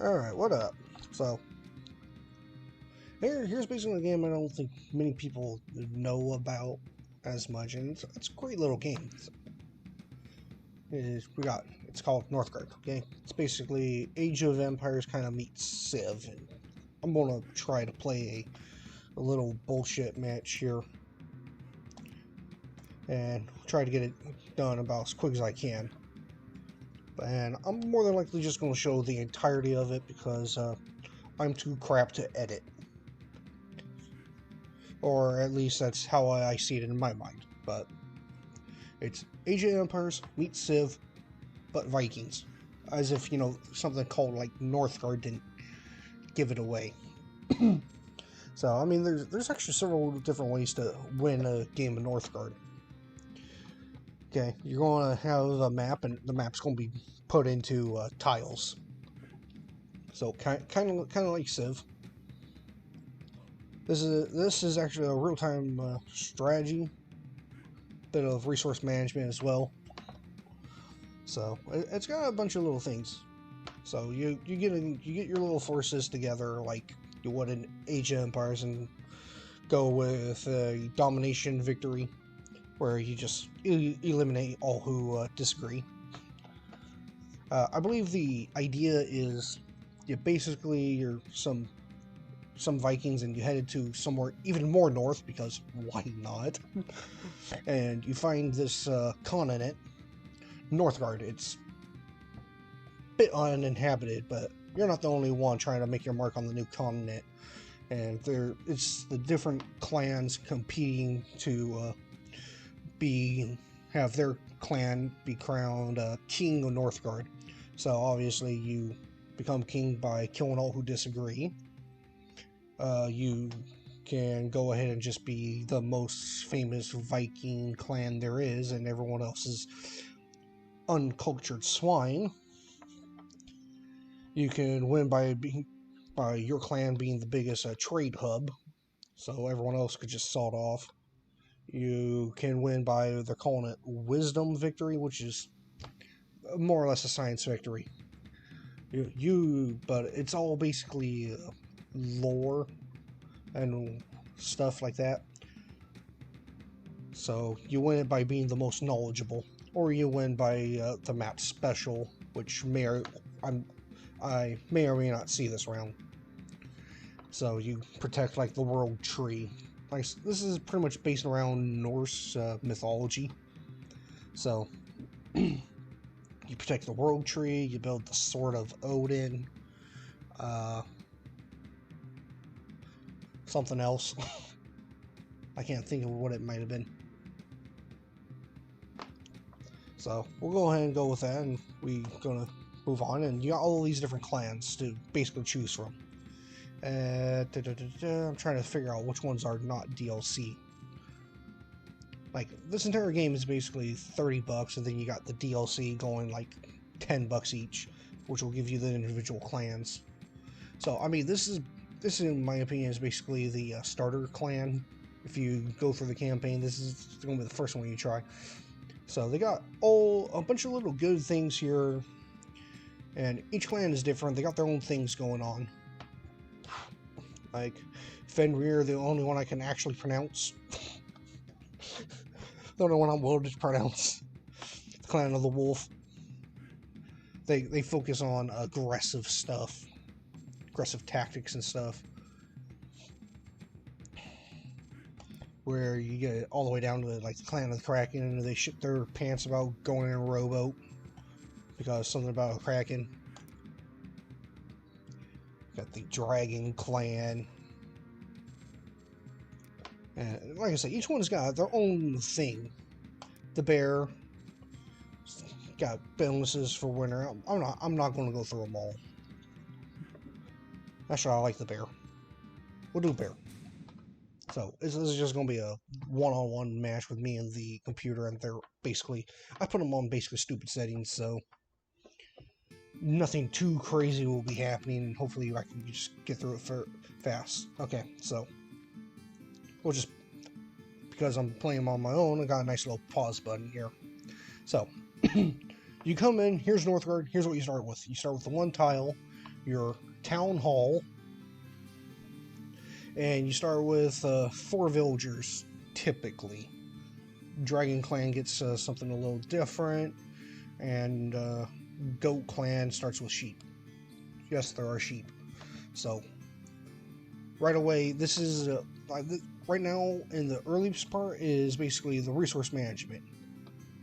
Alright, what up? So, here's basically a game I don't think many people know about as much, and it's a great little game. It's called Northgard, okay? It's basically Age of Empires kind of meets Civ, and I'm gonna try to play a little bullshit match here, and try to get it done about as quick as I can. And I'm more than likely just going to show the entirety of it because I'm too crap to edit. Or at least that's how I see it in my mind. But it's Age of Empires meets Civ, but Vikings. As if, something called like Northgard didn't give it away. So, I mean, there's actually several different ways to win a game of Northgard. Okay, you're going to have a map, and the map's going to be put into tiles. So kind of like Civ. This is actually a real-time strategy, bit of resource management as well. So it's got a bunch of little things. So you get your little forces together like you would in Age of Empires, and go with a domination victory, where you just eliminate all who disagree. I believe the idea is you're some Vikings, and you headed to somewhere even more north, because why not? And you find this continent, Northgard. It's a bit uninhabited, but you're not the only one trying to make your mark on the new continent. And it's the different clans competing to have their clan be crowned king of Northgard. So obviously you become king by killing all who disagree. You can go ahead and just be the most famous Viking clan there is, and everyone else is uncultured swine. You can win by your clan being the biggest trade hub, so everyone else could just sawed off. You can win by, they're calling it wisdom victory, which is more or less a science victory. But it's all basically lore and stuff like that. So you win it by being the most knowledgeable, or you win by the map special, which I may or may not see this round. So you protect like the world tree. Like, this is pretty much based around Norse mythology. So you protect the world tree, you build the Sword of Odin, something else. I can't think of what it might have been. So we'll go ahead and go with that, and we're gonna move on. And you got all these different clans to basically choose from. I'm trying to figure out which ones are not DLC. Like, this entire game is basically $30, and then you got the DLC going like $10 each, which will give you the individual clans. So I mean, this in my opinion is basically the starter clan. If you go through the campaign, this is going to be the first one you try. So they got a bunch of little good things here, and each clan is different. They got their own things going on. Like Fenrir, the only one I can actually pronounce. The only one I'm willing to pronounce. The Clan of the Wolf. They focus on aggressive stuff, aggressive tactics and stuff, where you get it all the way down to like the Clan of the Kraken, and they shit their pants about going in a rowboat because something about a Kraken. Got the Dragon Clan. And like I said, each one's got their own thing. The Bear got bonuses for winter. I'm not going to go through them all. Actually, I like the Bear. We'll do Bear. So this is just going to be a one-on-one match with me and the computer, and I put them on basically stupid settings, so nothing too crazy will be happening, and hopefully I can just get through it fast. Okay, so because I'm playing on my own, I got a nice little pause button here. So you come in, here's Northgard, here's what you start with. You start with the one tile, your town hall, and you start with 4 villagers typically. Dragon Clan gets something a little different, and Goat Clan starts with sheep. Yes, there are sheep. So right away, this is right now in the earliest part is basically the resource management.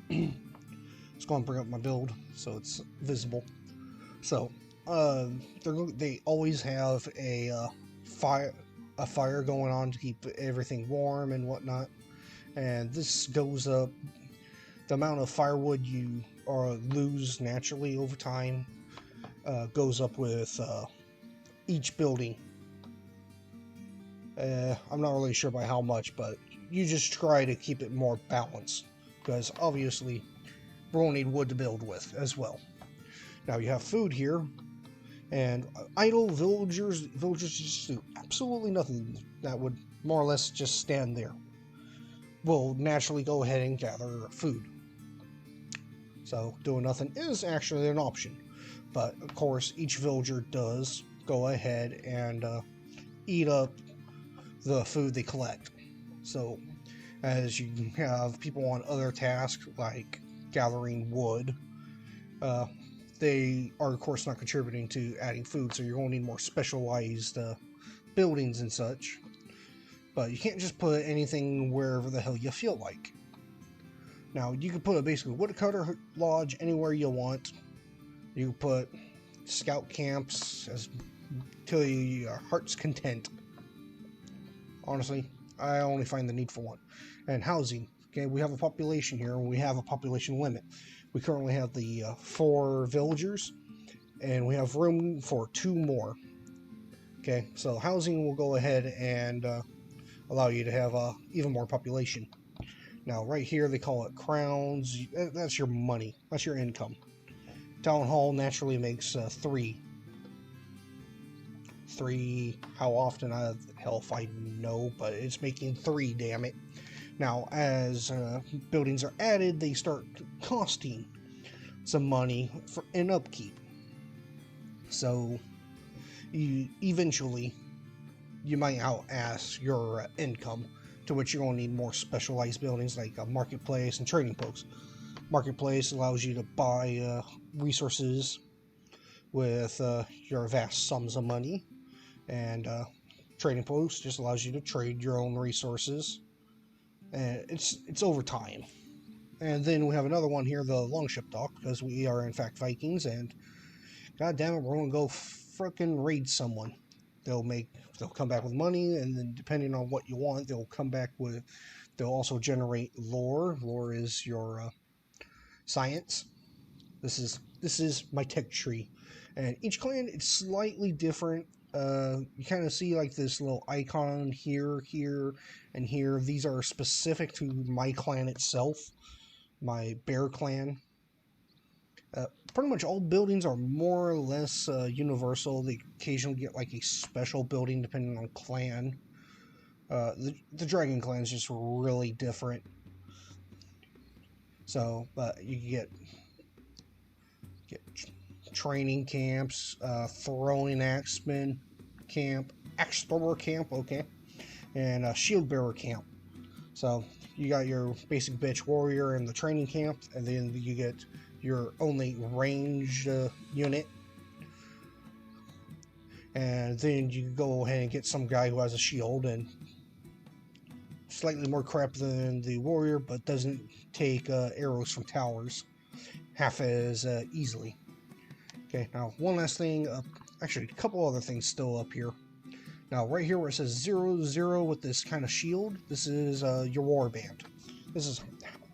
Let's go and bring up my build so it's visible. So they always have a fire going on to keep everything warm and whatnot, and this goes up. The amount of firewood you lose naturally over time goes up with each building. I'm not really sure by how much, but you just try to keep it more balanced, because obviously we'll need wood to build with as well. Now you have food here, and idle villagers just do absolutely nothing that would more or less just stand there. Will naturally go ahead and gather food. So doing nothing is actually an option, but of course each villager does go ahead and eat up the food they collect. So as you have people on other tasks like gathering wood, they are of course not contributing to adding food, so you're going to need more specialized buildings and such. But you can't just put anything wherever the hell you feel like. Now you can put a basically woodcutter lodge anywhere you want. You can put scout camps till your heart's content. Honestly, I only find the need for one. And housing. Okay, we have a population here, and we have a population limit. We currently have the 4 villagers, and we have room for 2 more. Okay, so housing will go ahead and allow you to have even more population. Now, right here, they call it crowns. That's your money. That's your income. Town hall naturally makes 3. 3, how often? Hell if I know, but it's making 3, damn it. Now, as buildings are added, they start costing some money in upkeep. So, eventually, you might out-ask your income, to which you're going to need more specialized buildings like a marketplace and trading posts. Marketplace allows you to buy resources with your vast sums of money, and trading post just allows you to trade your own resources, and it's over time. And then we have another one here, the longship dock, because we are in fact Vikings, and god damn it, we're gonna go frickin' raid someone. They'll come back with money, and then depending on what you want, they'll also generate lore. Lore is your science. This is my tech tree, and each clan it's slightly different. You kind of see like this little icon here, and here. These are specific to my clan itself, my bear clan. Pretty much all buildings are more or less universal. They occasionally get like a special building depending on clan. The Dragon Clan is just really different. So, but you get training camps, throwing axeman camp, axe thrower camp, okay, and a shield bearer camp. So you got your basic bitch warrior in the training camp, and then you get your only ranged unit, and then you go ahead and get some guy who has a shield and slightly more crap than the warrior, but doesn't take arrows from towers half as easily. Okay, now one last thing, actually a couple other things still up here. Now right here where it says 0-0 with this kind of shield, this is your war band. This is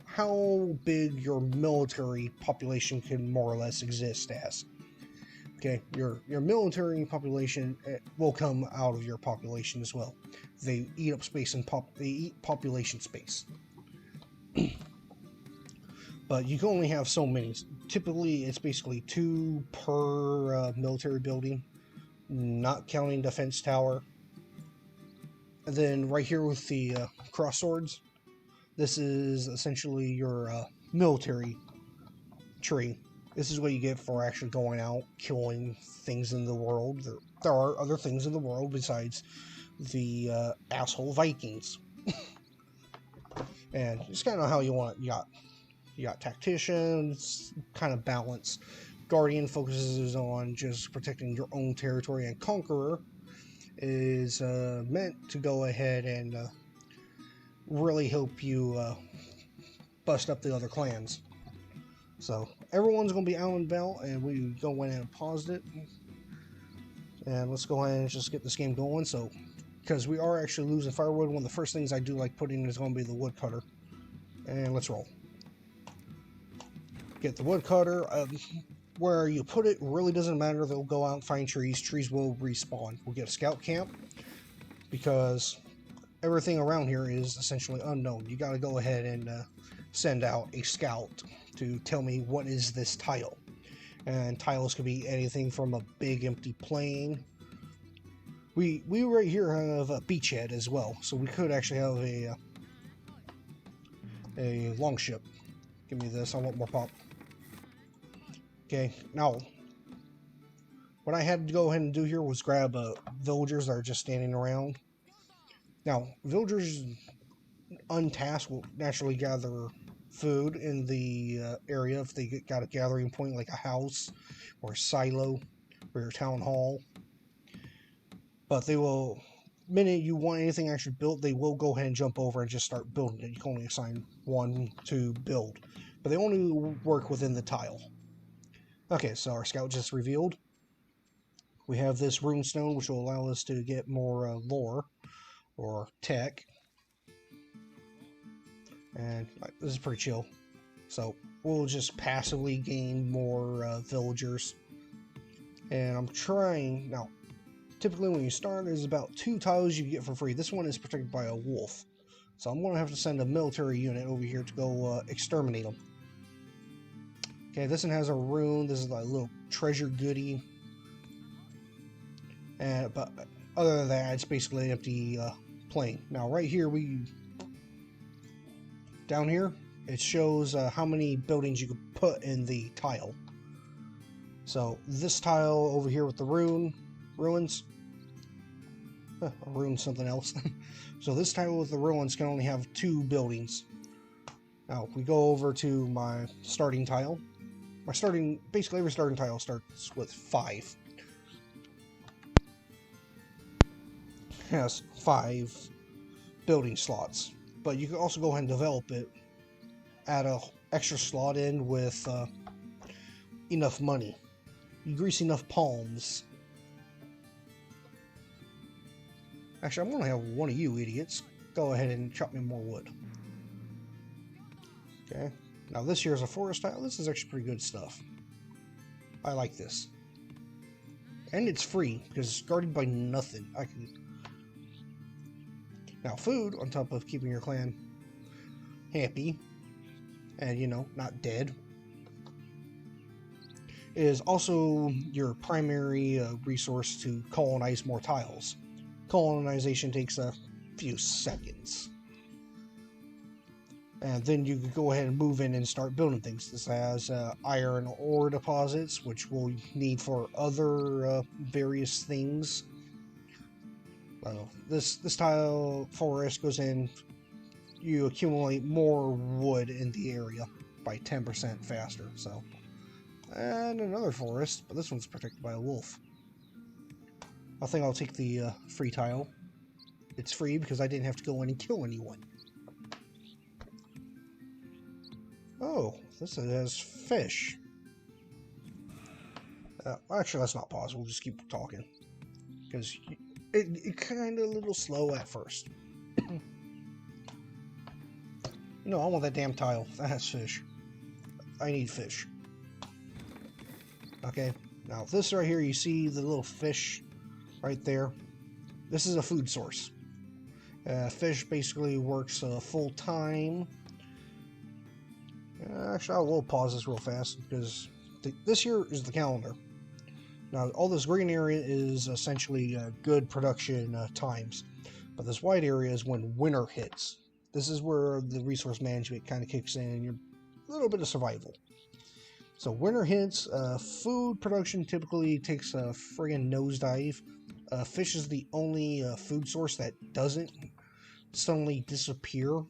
how big your military population can more or less exist as. Okay, your military population will come out of your population as well. They eat up space and they eat population space. But you can only have so many. Typically, it's basically 2 per military building, not counting defense tower. And then right here with the cross swords, this is essentially your military tree. This is what you get for actually going out, killing things in the world. There are other things in the world besides the asshole Vikings. And it's kind of how you want it. You got tacticians, kind of balance. Guardian focuses on just protecting your own territory, and Conqueror is meant to go ahead and really help you bust up the other clans. So everyone's going to be out and about, and we go in and paused it. And let's go ahead and just get this game going. So, because we are actually losing firewood, one of the first things I do like putting is going to be the woodcutter. And let's roll. Get the woodcutter. Where you put it really doesn't matter. They'll go out and find trees. Trees will respawn. We'll get a scout camp because everything around here is essentially unknown. You got to go ahead and send out a scout to tell me what is this tile. And tiles could be anything from a big empty plain. We right here have a beachhead as well, so we could actually have a longship. Give me this. I want more pop. Okay, now what I had to go ahead and do here was grab villagers that are just standing around. Now, villagers untasked will naturally gather food in the area if they got a gathering point like a house or a silo or a town hall. But they will, minute you want anything actually built, they will go ahead and jump over and just start building it. You can only assign one to build, but they only work within the tile. Okay, so our scout just revealed. We have this runestone, which will allow us to get more lore or tech. And this is pretty chill. So we'll just passively gain more villagers. And I'm trying, now, typically when you start, there's about 2 tiles you get for free. This one is protected by a wolf. So I'm going to have to send a military unit over here to go exterminate them. Okay, this one has a rune. This is like a little treasure goodie. But other than that, it's basically an empty plain. Now, right here, down here, it shows how many buildings you could put in the tile. So this tile over here with the ruins. A rune something else. So this tile with the ruins can only have 2 buildings. Now, we go over to my starting tile. Basically every starting tile starts with 5. It has 5 building slots, but you can also go ahead and develop it, add an extra slot in with enough money. You grease enough palms. Actually, I'm going to have one of you idiots go ahead and chop me more wood. Okay. Now this here is a forest tile. This is actually pretty good stuff. I like this. And it's free, because it's guarded by nothing. Now food, on top of keeping your clan happy, and you know, not dead, is also your primary resource to colonize more tiles. Colonization takes a few seconds. And then you can go ahead and move in and start building things. This has iron ore deposits, which we'll need for other various things. This tile forest goes in, you accumulate more wood in the area by 10% faster. So, and another forest, but this one's protected by a wolf. I think I'll take the free tile. It's free because I didn't have to go in and kill anyone. Oh, this has fish. Actually, let's not pause. We'll just keep talking. Because it kind of a little slow at first. No, I want that damn tile. That has fish. I need fish. Okay, now this right here, you see the little fish right there? This is a food source. Fish basically works full time. Actually, I will pause this real fast because this here is the calendar. Now, all this green area is essentially good production times, but this white area is when winter hits. This is where the resource management kind of kicks in and you're a little bit of survival. So winter hits, food production typically takes a friggin' nosedive. Fish is the only food source that doesn't suddenly disappear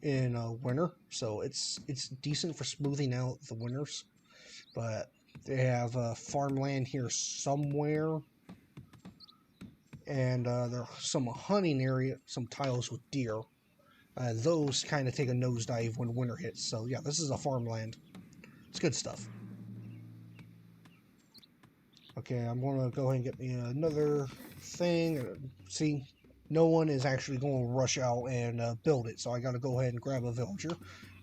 in winter, so it's decent for smoothing out the winters. But they have farmland here somewhere, and there's some hunting area, some tiles with deer. Those kind of take a nosedive when winter hits. So yeah, this is a farmland. It's good stuff. Okay, I'm going to go ahead and get me another thing. See, no one is actually going to rush out and build it, so I got to go ahead and grab a villager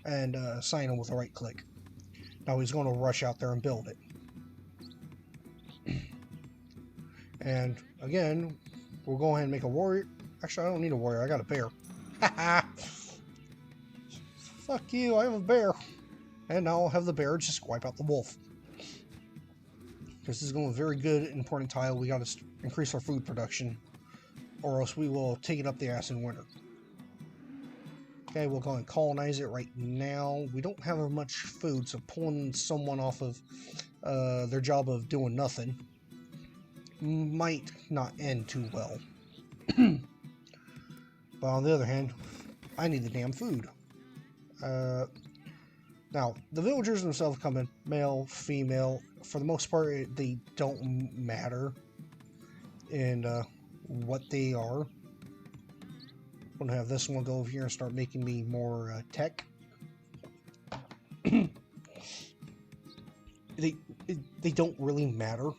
and assign him with a right click. Now he's going to rush out there and build it. And again, we'll go ahead and make a warrior. Actually, I don't need a warrior. I got a bear. Fuck you, I have a bear. And now I'll have the bear just wipe out the wolf. This is going very good, important tile. We got to increase our food production, or else we will take it up the ass in winter. Okay, we'll go and colonize it right now. We don't have much food, so pulling someone off of their job of doing nothing might not end too well. But on the other hand, I need the damn food. Now, the villagers themselves come in male, female. For the most part, they don't matter in what they are. I'm going to have this one go over here and start making me more tech. They don't really matter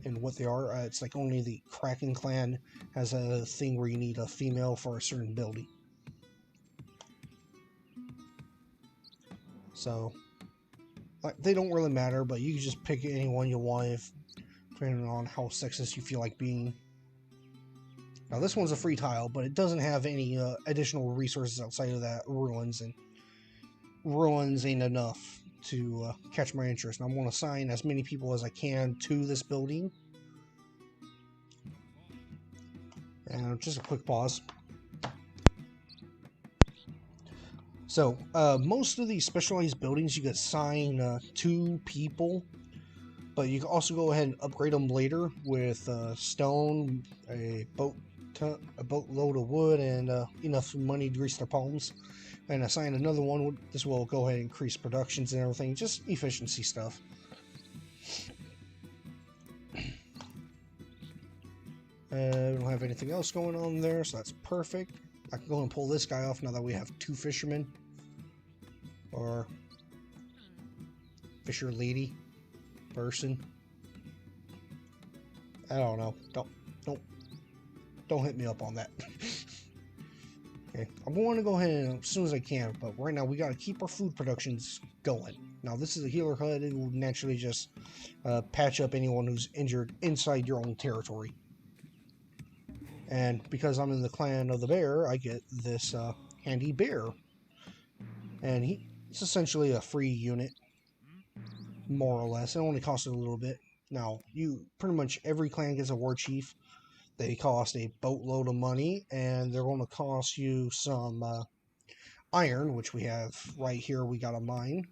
in what they are. It's like only the Kraken clan has a thing where you need a female for a certain ability. So, like, they don't really matter, but you can just pick anyone you want if, depending on how sexist you feel like being. Now this one's a free tile, but it doesn't have any additional resources outside of that ruins, and ruins ain't enough to catch my interest. And I'm going to assign as many people as I can to this building. And just a quick pause. So, most of these specialized buildings you can assign 2 people, but you can also go ahead and upgrade them later with stone, a boatload of wood, and enough money to grease their palms. And assign another one. This will go ahead and increase productions and everything, just efficiency stuff. We don't have anything else going on there, so that's perfect. I can go and pull this guy off now that we have 2 fishermen. Or fisher lady person. I don't know. Don't hit me up on that. Okay, I'm going to go ahead and, as soon as I can, but right now we got to keep our food productions going. Now this is a healer HUD. It will naturally just patch up anyone who's injured inside your own territory. And because I'm in the clan of the bear, I get this handy bear. And it's essentially a free unit, more or less. It only costs a little bit. Now, pretty much every clan gets a war chief. They cost a boatload of money, and they're going to cost you some iron, which we have right here. We got a mine.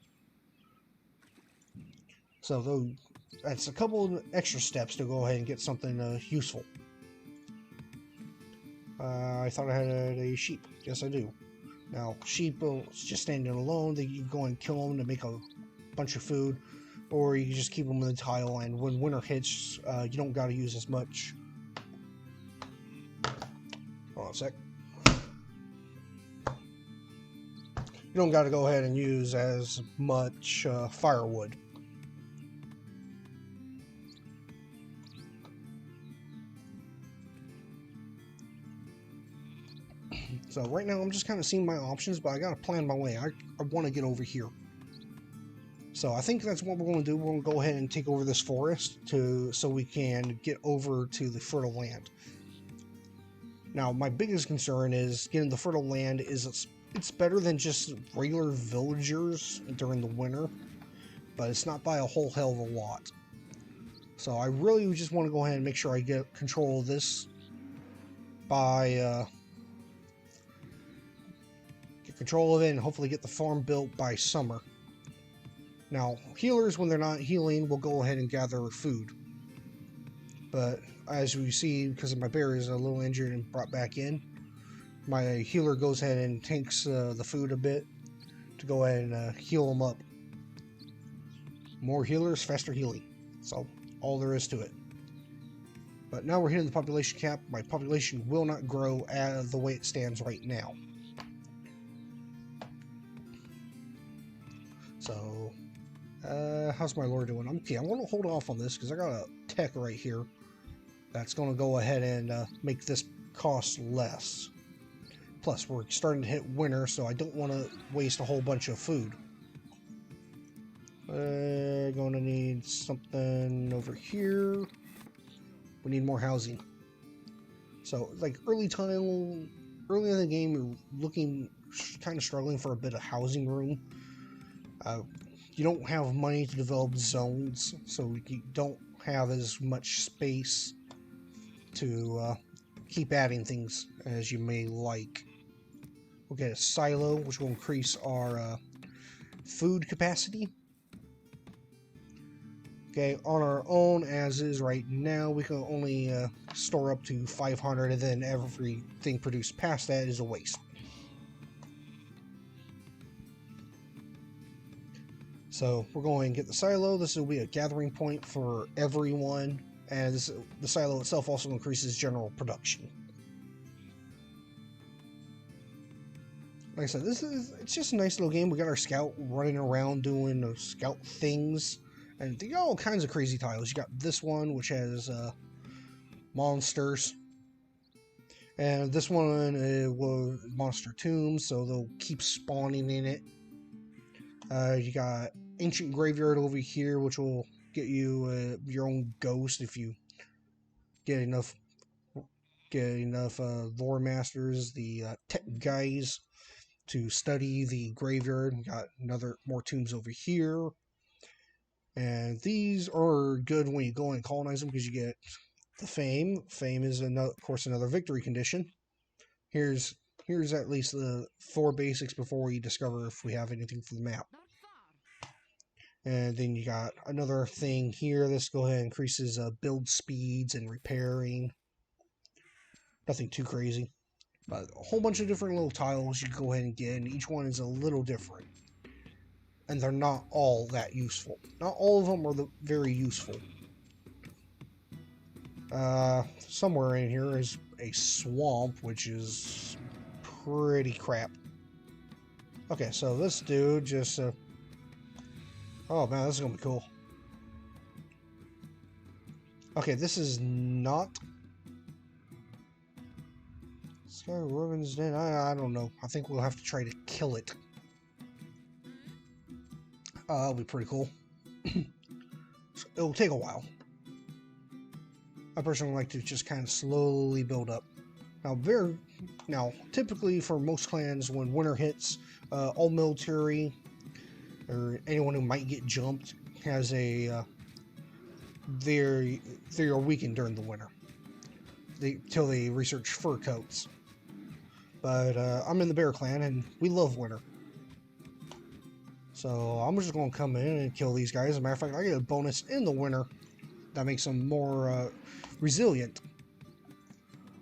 So that's a couple of extra steps to go ahead and get something useful. I thought I had a sheep. Yes, I do. Now, sheep just standing alone. You can go and kill them to make a bunch of food, or you can just keep them in the tile, and when winter hits, you don't got to use as much. Hold on a sec. You don't got to go ahead and use as much firewood. So right now I'm just kind of seeing my options, but I got to plan my way. I want to get over here. So I think that's what we're going to do. We're going to go ahead and take over this forest so we can get over to the fertile land. Now my biggest concern is getting the fertile land. It's better than just regular villagers during the winter, but it's not by a whole hell of a lot. So I really just want to go ahead and make sure I get control of this by get control of it and hopefully get the farm built by summer. Now, healers, when they're not healing, will go ahead and gather food. But as we see, because my bear is a little injured and brought back in, my healer goes ahead and takes the food a bit to go ahead and heal them up. More healers, faster healing. So, all there is to it. But now we're hitting the population cap. My population will not grow the way it stands right now. So, how's my lore doing? Okay, I'm going to hold off on this because I got a tech right here that's going to go ahead and make this cost less. Plus, we're starting to hit winter, so I don't want to waste a whole bunch of food. Going to need something over here. We need more housing. So, like early in the game, you're looking kind of struggling for a bit of housing room. You don't have money to develop zones, so you don't have as much space to keep adding things as you may like. We'll get a silo, which will increase our food capacity. Okay, on our own, as is right now, we can only store up to 500, and then everything produced past that is a waste. So we're going to get the silo. This will be a gathering point for everyone, and the silo itself also increases general production. Like I said, it's just a nice little game. We got our scout running around doing those scout things. And they got all kinds of crazy tiles. You got this one, which has monsters. And this one was monster tombs, so they'll keep spawning in it. You got ancient graveyard over here, which will get you your own ghost if you get enough lore masters, the tech guys, to study the graveyard. We got more tombs over here. And these are good when you go and colonize them because you get the fame. Fame is, of course, another victory condition. Here's at least the 4 basics before we discover if we have anything for the map. And then you got another thing here. This go ahead and increases build speeds and repairing. Nothing too crazy. But a whole bunch of different little tiles you can go ahead and get, and each one is a little different. And they're not all that useful. Not all of them are very useful. Somewhere in here is a swamp, which is pretty crap. Okay, so this dude just... oh man, this is gonna be cool. Okay, this is not... Sky Robin's Den. I don't know. I think we'll have to try to kill it. That'll be pretty cool. It'll take a while. I personally like to just kind of slowly build up. Now, typically for most clans, when winter hits, all military or anyone who might get jumped has a they are weakened during the winter. Till they research fur coats. But I'm in the bear clan and we love winter. So I'm just going to come in and kill these guys. As a matter of fact, I get a bonus in the winter that makes them more resilient.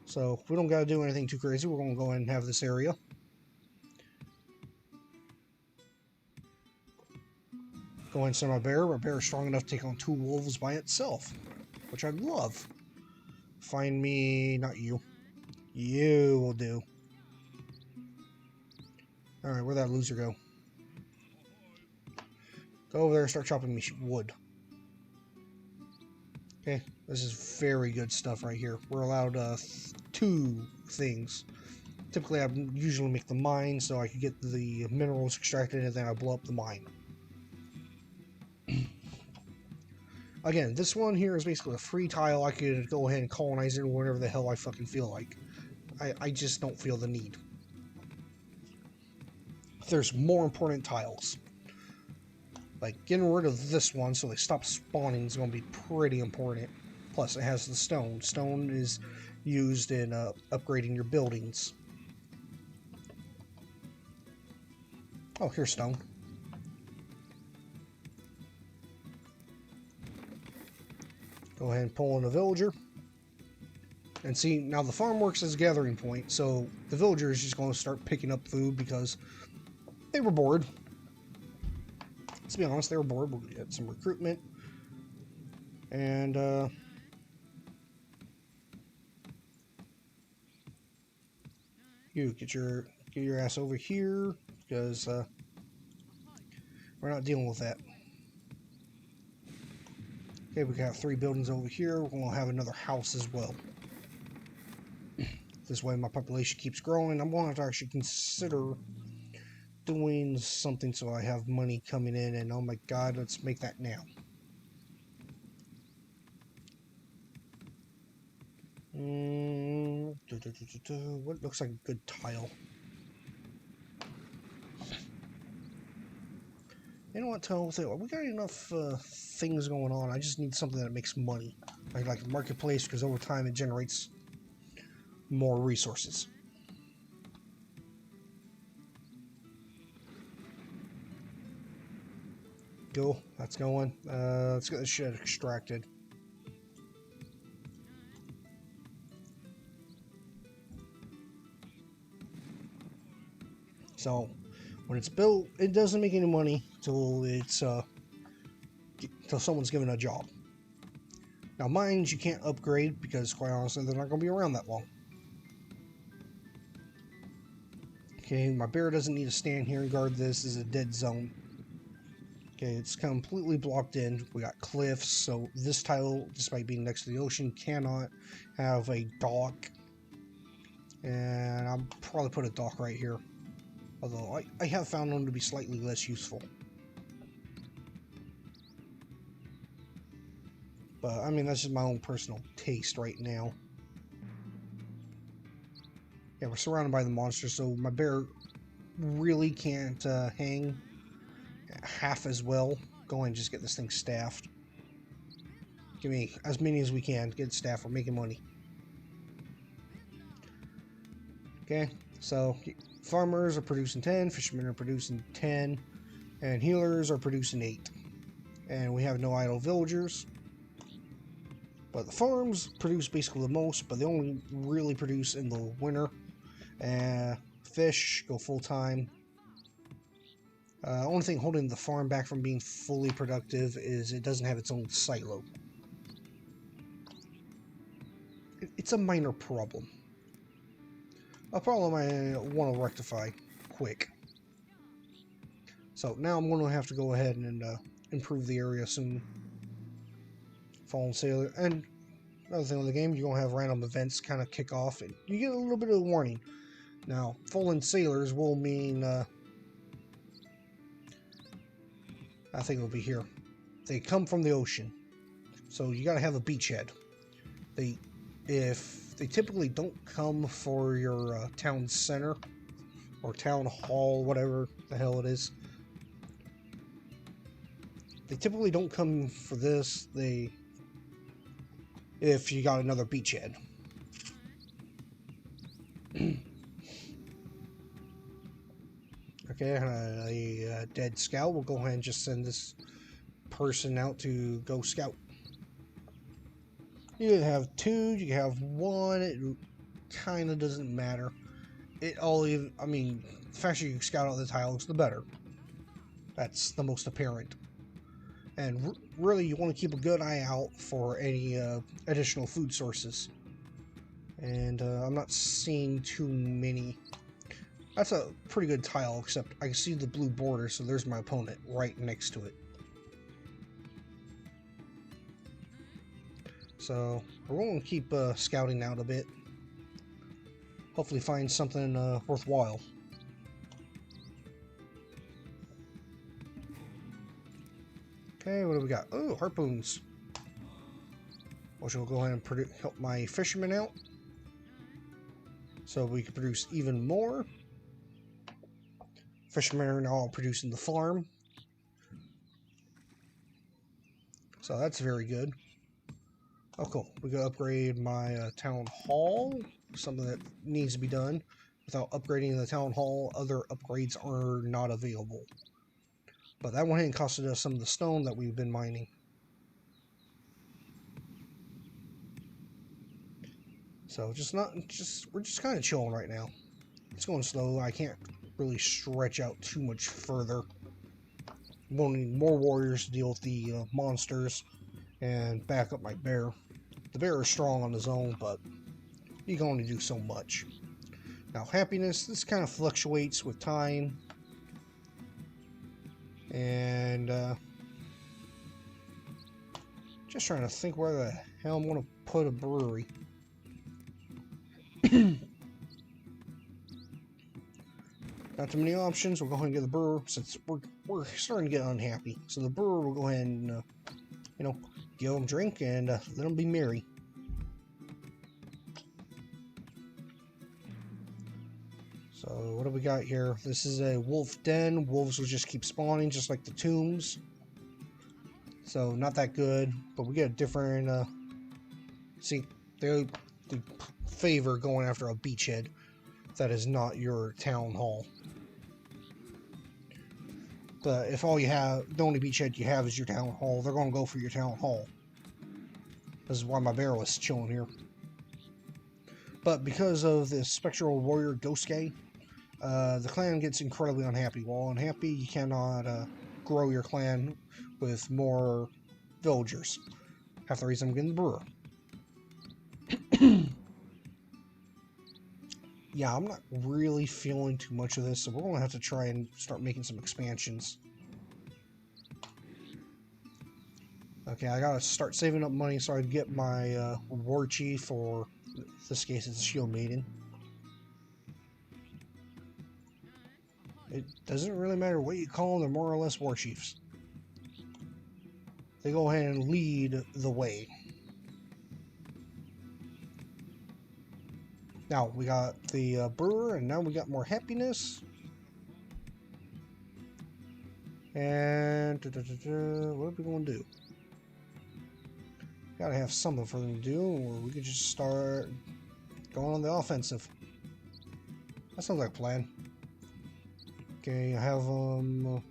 So we don't got to do anything too crazy. We're going to go ahead and have this area. Go ahead and send my bear. My bear is strong enough to take on 2 wolves by itself, which I'd love. Find me, not you. You will do. Alright, where'd that loser go? Go over there and start chopping me wood. Okay, this is very good stuff right here. We're allowed 2 things. Typically, I usually make the mine so I can get the minerals extracted and then I blow up the mine. Again, this one here is basically a free tile. I could go ahead and colonize it whenever the hell I fucking feel like. I just don't feel the need. There's more important tiles. Like, getting rid of this one so they stop spawning is going to be pretty important. Plus, it has the stone. Stone is used in upgrading your buildings. Oh, here's stone. Go ahead and pull in a villager. And see, now the farm works as a gathering point, so the villager is just going to start picking up food because they were bored. Let's be honest, they were bored. We'll get some recruitment. And, you get your ass over here, because, we're not dealing with that. Okay, we got 3 buildings over here. We're going to have another house as well. This way my population keeps growing. I'm going to have to actually consider doing something so I have money coming in, and oh my god, let's make that now. What looks like a good tile? You know what, tell we got enough things going on. I just need something that makes money, like a marketplace, because over time it generates more resources. Go, that's going. Let's get this shit extracted. So when it's built, it doesn't make any money till it's till someone's given a job. Now mines you can't upgrade because, quite honestly, they're not going to be around that long. Okay, my bear doesn't need to stand here and guard this. This is a dead zone. Okay, it's completely blocked in. We got cliffs, so this tile, despite being next to the ocean, cannot have a dock. And I'll probably put a dock right here. Although I have found them to be slightly less useful. But, I mean, that's just my own personal taste right now. Yeah, we're surrounded by the monsters, so my bear really can't hang half as well. Go ahead and just get this thing staffed. Give me as many as we can. Get it staffed. We're making money. Okay, so farmers are producing 10, fishermen are producing 10, and healers are producing 8. And we have no idle villagers. But the farms produce basically the most, but they only really produce in the winter. Fish go full-time. Only thing holding the farm back from being fully productive is it doesn't have its own silo. It's a minor problem. A problem I want to rectify quick. So now I'm going to have to go ahead and improve the area soon. Fallen Sailor. And another thing with the game, you're going to have random events kind of kick off, and you get a little bit of a warning. Now, Fallen Sailors will mean, I think it'll be here. They come from the ocean. So you got to have a beachhead. If they typically don't come for your town center or town hall, whatever the hell it is. They typically don't come for this. If you got another beachhead. Okay, a dead scout. We'll go ahead and just send this person out to go scout. You can have 2, you can have 1. It kind of doesn't matter. I mean, the faster you can scout out the tiles, the better. That's the most apparent. And really, you want to keep a good eye out for any additional food sources. And I'm not seeing too many. That's a pretty good tile, except I can see the blue border, so there's my opponent right next to it. So we're going to keep scouting out a bit. Hopefully find something worthwhile. Okay, what do we got? Oh, harpoons. Which will go ahead and help my fishermen out. So we can produce even more. Fishermen are now producing the farm. So that's very good. Oh, cool. We can upgrade my town hall. Something that needs to be done. Without upgrading the town hall, other upgrades are not available. But that went ahead and costed us some of the stone that we've been mining. So we're just kind of chilling right now. It's going slow. I can't really stretch out too much further. I'm going to need more warriors to deal with the monsters and back up my bear. The bear is strong on his own, but he can only do so much. Now, happiness, this kind of fluctuates with time. And just trying to think where the hell I'm going to put a brewery. Not too many options. We'll go ahead and get the brewer since we're starting to get unhappy. So the brewer will go ahead and, give them a drink and let them be merry. So what do we got here? This is a wolf den. Wolves will just keep spawning just like the tombs. So not that good, but we get a different, see, they favor going after a beachhead that is not your town hall. But if all you have, the only beachhead you have is your town hall, they're going to go for your town hall. This is why my bear was chilling here. But because of the Spectral Warrior Ghost Gay, the clan gets incredibly unhappy. While unhappy, you cannot grow your clan with more villagers. Half the reason I'm getting the brewer. Yeah, I'm not really feeling too much of this, so we're going to have to try and start making some expansions. Okay, I gotta start saving up money so I can get my war chief, or in this case it's Shield Maiden. It doesn't really matter what you call them, they're more or less war chiefs. They go ahead and lead the way. Now, we got the brewer, and now we got more happiness. And what are we going to do? Gotta have something for them to do, or we could just start going on the offensive. That sounds like a plan. Okay, I have them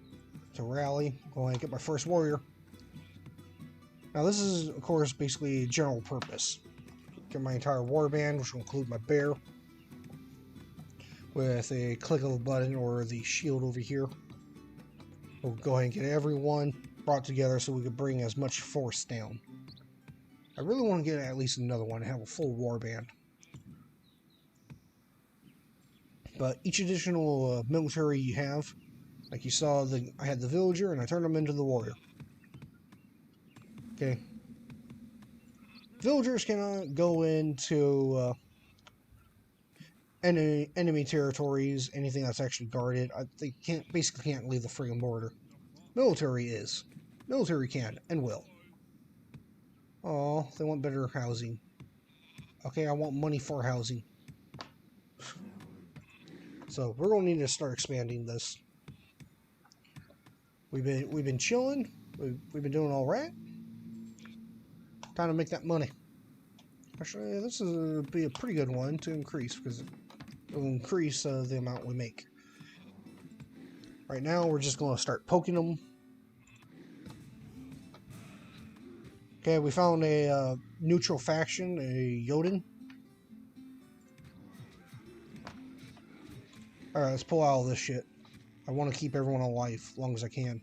to rally. Go ahead and get my first warrior. Now, this is, of course, basically general purpose. Get my entire warband, which will include my bear, with a click of a button or the shield over here. We'll go ahead and get everyone brought together so we can bring as much force down. I really want to get at least another one and have a full warband. But each additional military you have, like you saw, I had the villager and I turned them into the warrior. Okay. Villagers cannot go into enemy territories, anything that's actually guarded. They basically can't leave the friggin' border. Military is. Military can and will. Oh, they want better housing. Okay, I want money for housing. So we're gonna need to start expanding this. We've been chilling. We've been doing all right. Time to make that money. Actually, this is be a pretty good one to increase because it will increase the amount we make. Right now, we're just going to start poking them. Okay, we found a neutral faction, a Jotun. Alright, let's pull out all this shit. I want to keep everyone alive as long as I can.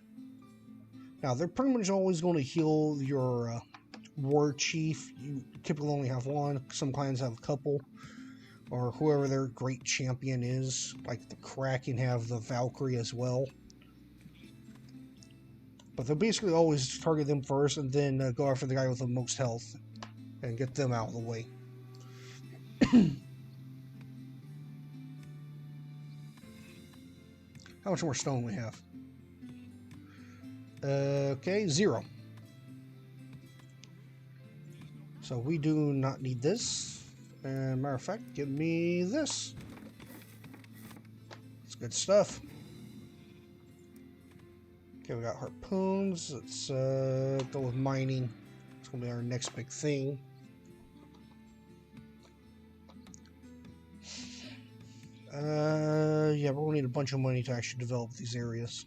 Now, they're pretty much always going to heal your war chief. You typically only have one. Some clans have a couple. Or whoever their great champion is. Like the Kraken have the Valkyrie as well. But they'll basically always target them first and then go after the guy with the most health and get them out of the way. How much more stone we have? Okay, 0. So we do not need this. And matter of fact, give me this. It's good stuff. Okay, we got harpoons. Let's go with mining. It's gonna be our next big thing. Yeah, we're gonna need a bunch of money to actually develop these areas.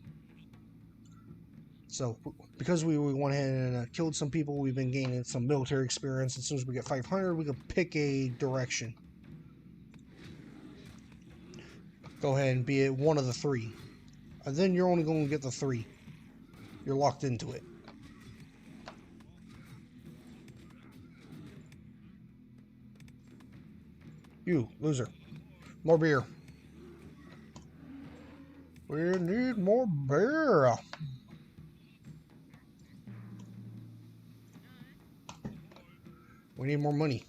So because we went ahead and killed some people, we've been gaining some military experience. As soon as we get 500, we can pick a direction. Go ahead and be it one of the 3. And then you're only going to get the 3. You're locked into it. You, loser. More beer. We need more beer. We need more money.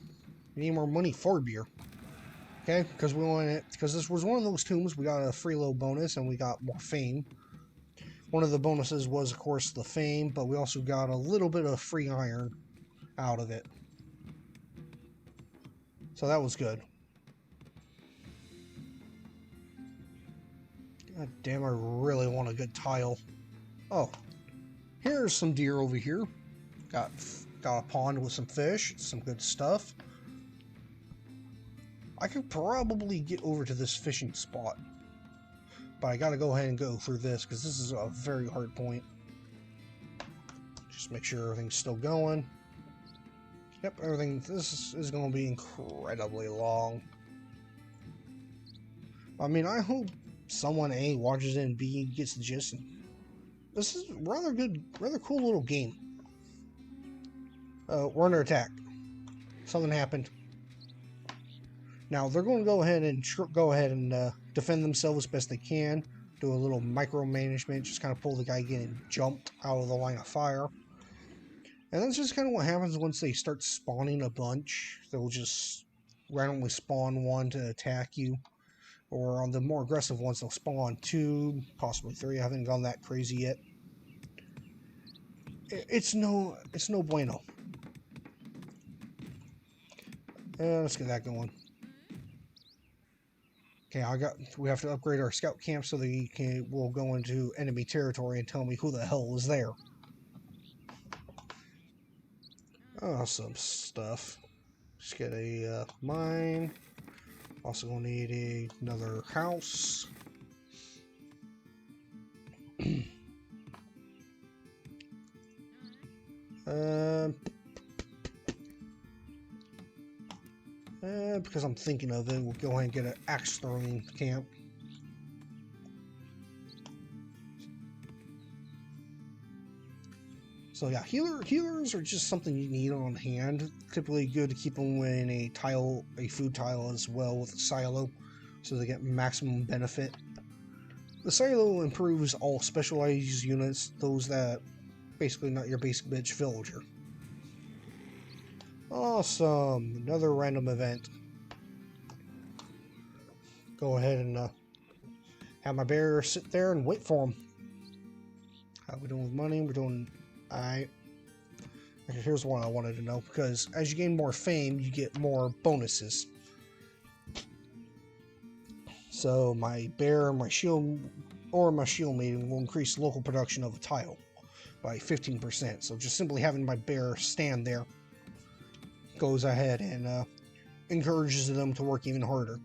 We need more money for beer. Okay, because we want it. Because this was one of those tombs, we got a free little bonus, and we got more fame. One of the bonuses was, of course, the fame, but we also got a little bit of free iron out of it. So that was good. God damn, I really want a good tile. Oh, here's some deer over here. Got a pond with some fish, some good stuff. I could probably get over to this fishing spot, but I gotta go ahead and go through this because this is a very hard point. Just make sure everything's still going. Yep, everything. This is going to be incredibly long. I mean, I hope someone A watches it and B gets the gist. This is rather good, rather cool little game. We're under attack. Something happened. Now they're going to go ahead and defend themselves as best they can. Do a little micromanagement, just kind of pull the guy getting jumped out of the line of fire. And that's just kind of what happens once they start spawning a bunch. They'll just randomly spawn one to attack you. Or on the more aggressive ones, they'll spawn 2, possibly 3. I haven't gone that crazy yet. It's no bueno. Let's get that going. Okay, we have to upgrade our scout camp so that we'll go into enemy territory and tell me who the hell is there. Awesome stuff. Just get a mine. Also gonna need another house. Because I'm thinking of it, we'll go ahead and get an axe throwing camp. So yeah, healers are just something you need on hand. Typically good to keep them in a food tile as well with a silo, so they get maximum benefit. The silo improves all specialized units, those that basically not your basic bitch villager. Awesome, another random event. Go ahead and have my bear sit there and wait for him. How we doing with money? We're doing alright. Here's one I wanted to know, because as you gain more fame, you get more bonuses. So my bear, my shield maiden will increase local production of a tile by 15%. So just simply having my bear stand there goes ahead and encourages them to work even harder.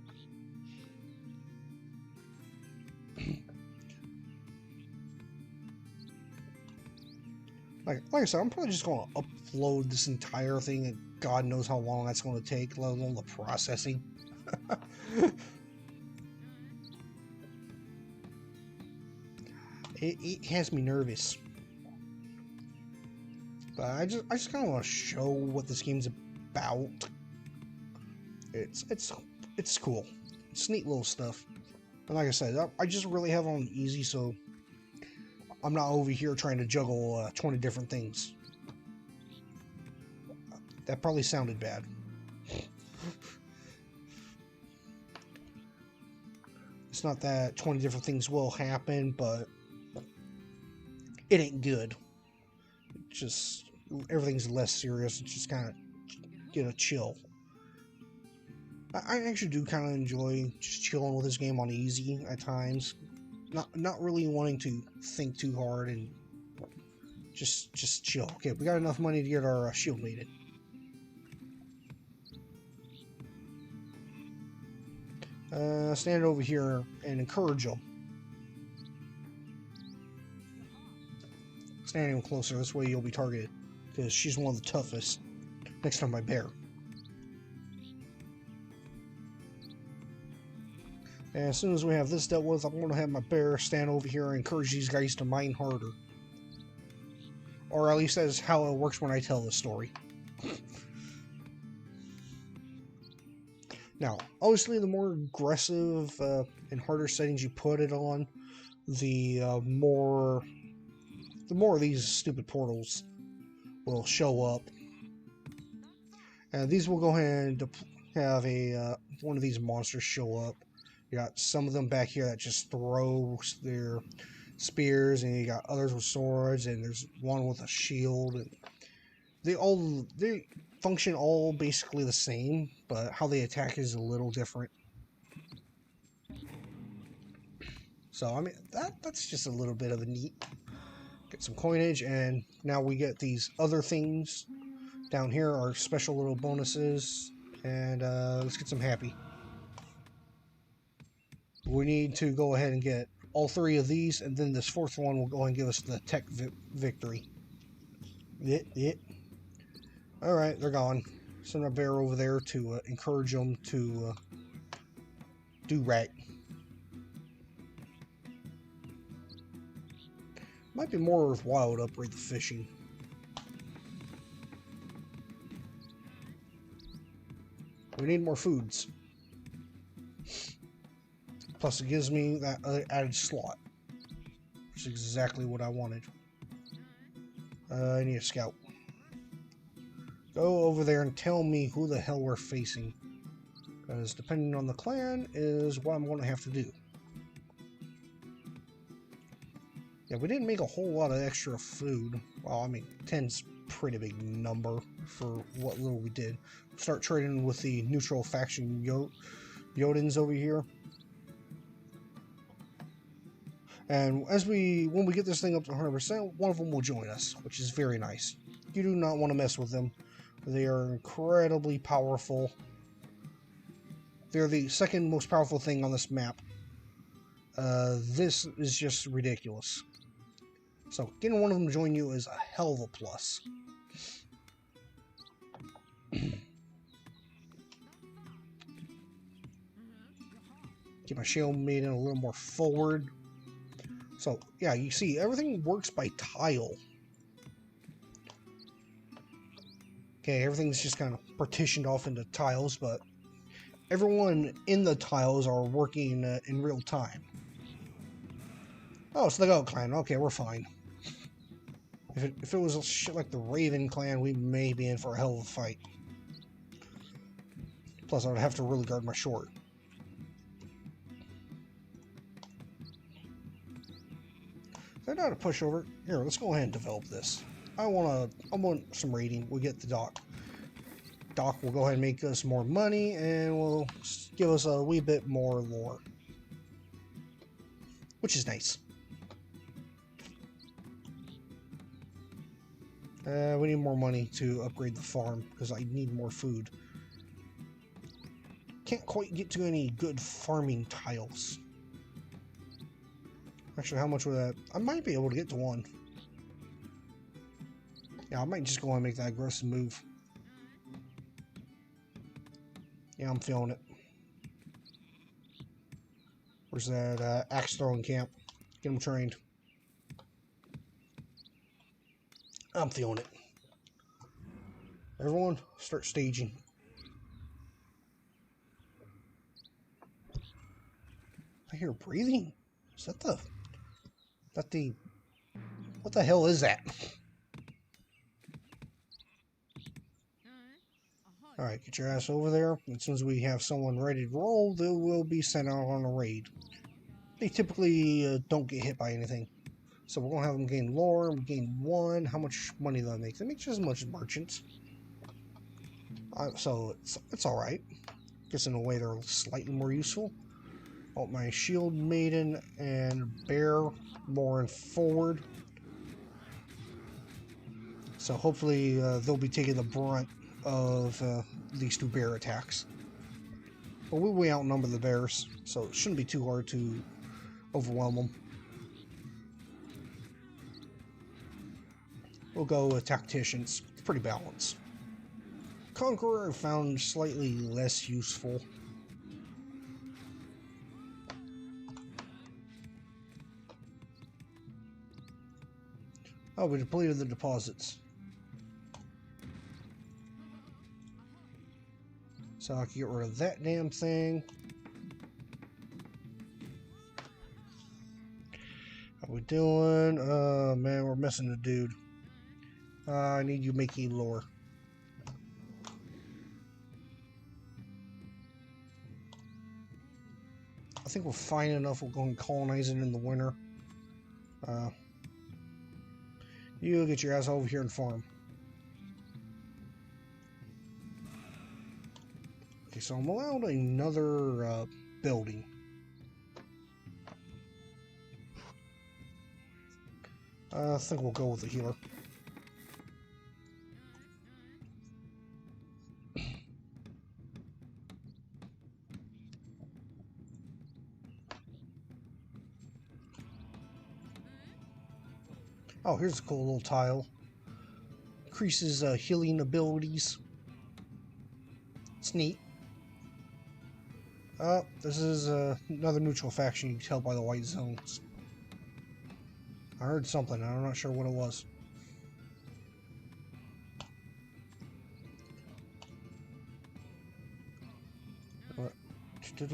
Like I said, I'm probably just going to upload this entire thing, and God knows how long that's going to take, let alone the processing. It has me nervous. But I just kind of want to show what this game's about. It's cool. It's neat little stuff. And like I said, I just really have it on easy, so I'm not over here trying to juggle 20 different things. That probably sounded bad. It's not that 20 different things will happen, but it ain't good. Just everything's less serious. It's just kind of get a chill. I actually do kind of enjoy just chilling with this game on easy at times. Not really wanting to think too hard and just chill. Okay, we got enough money to get our shield mated. Stand over here and encourage them. standing closer. This way you'll be targeted, because she's one of the toughest next to my bear. And as soon as we have this dealt with, I'm going to have my bear stand over here and encourage these guys to mine harder. Or at least that's how it works when I tell the story. Now, obviously, the more aggressive and harder settings you put it on, the more of these stupid portals will show up. And these will go ahead and have one of these monsters show up. You got some of them back here that just throw their spears, and you got others with swords, and there's one with a shield. And they function all basically the same, but how they attack is a little different. So I mean that's just a little bit of a neat. Get some coinage, and now we get these other things down here, our special little bonuses, and let's get some happy. We need to go ahead and get all 3 of these, and then this 4th one will go ahead and give us the tech victory. Alright, they're gone. Send a bear over there to encourage them to do right. Might be more worthwhile to upgrade the fishing. We need more foods. Plus it gives me that added slot, which is exactly what I wanted. I need a scout. Go over there and tell me who the hell we're facing, because depending on the clan is what I'm going to have to do. Yeah, we didn't make a whole lot of extra food. Well, I mean, 10's a pretty big number for what little we did. Start trading with the neutral faction Jotans over here. And when we get this thing up to 100%, one of them will join us, which is very nice. You do not want to mess with them. They are incredibly powerful. They're the 2nd most powerful thing on this map. This is just ridiculous. So, getting one of them to join you is a hell of a plus. Get my shield made in a little more forward. So, yeah, you see, everything works by tile. Okay, everything's just kind of partitioned off into tiles, but everyone in the tiles are working in real time. Oh, it's the Goat Clan. Okay, we're fine. If it was shit like the Raven Clan, we may be in for a hell of a fight. Plus, I would have to really guard my short. They're not a pushover. Here, let's go ahead and develop this. I want some raiding. We'll get the dock. Dock will go ahead and make us more money, and will give us a wee bit more lore, which is nice. We need more money to upgrade the farm, because I need more food. Can't quite get to any good farming tiles. Actually, how much would that? I might be able to get to 1. Yeah, I might just go and make that aggressive move. Yeah, I'm feeling it. Where's that axe throwing camp? Get them trained. I'm feeling it. Everyone, start staging. I hear breathing. Is that the... What the hell is that? Alright, get your ass over there. As soon as we have someone ready to roll, they will be sent out on a raid. They typically don't get hit by anything. So we're going to have them gain lore. We gain 1. How much money do they make? They make just as much as merchants. So it's alright. Guess in a way they're slightly more useful. Oh, my shield maiden and bear more forward. So hopefully they'll be taking the brunt of these 2 bear attacks. But we outnumber the bears, so it shouldn't be too hard to overwhelm them. We'll go with tacticians. It's pretty balanced. Conqueror I found slightly less useful. Oh, we depleted the deposits. So I can get rid of that damn thing. How we doing? Man, we're missing a dude. I need you making lore. I think we're fine enough. We'll go and colonize it in the winter. You get your ass over here and farm. Okay, so I'm allowed another building. I think we'll go with the healer. Oh, here's a cool little tile. Increases healing abilities. It's neat. This is another neutral faction. You can tell by the white zones. I heard something. I'm not sure what it was. Get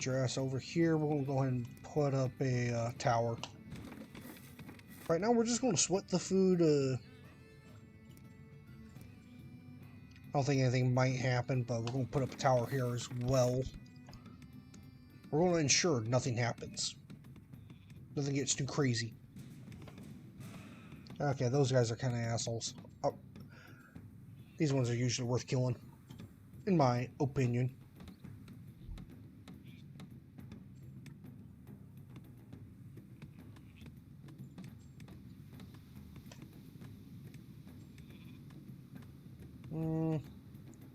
your ass over here. We're going to go ahead and put up a tower. Right now, we're just going to sweat the food. I don't think anything might happen, but we're going to put up a tower here as well. We're going to ensure nothing happens. Nothing gets too crazy. Okay, those guys are kind of assholes. Oh, these ones are usually worth killing, in my opinion.